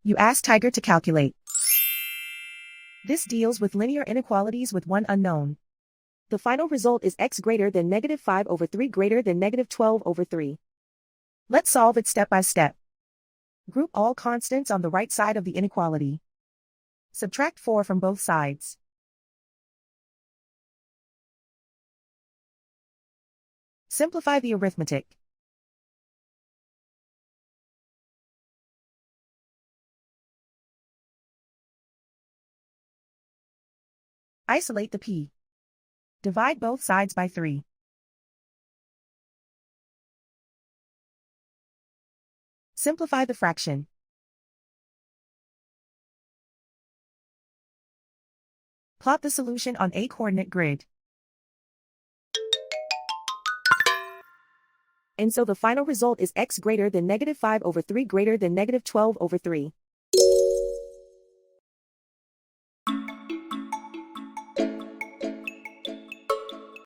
You ask Tiger to calculate. This deals with linear inequalities with one unknown. The final result is x greater than -5/3 greater t/-12/3. Let's solve it step by step. Group all constants on the right side of the inequality. Subtract 4 from both sides. Simplify the arithmetic. Isolate the p. Divide both sides by 3. Simplify the fraction. Plot the solution on a coordinate grid. And so the final result is x greater than -5/3 greater than -12/3.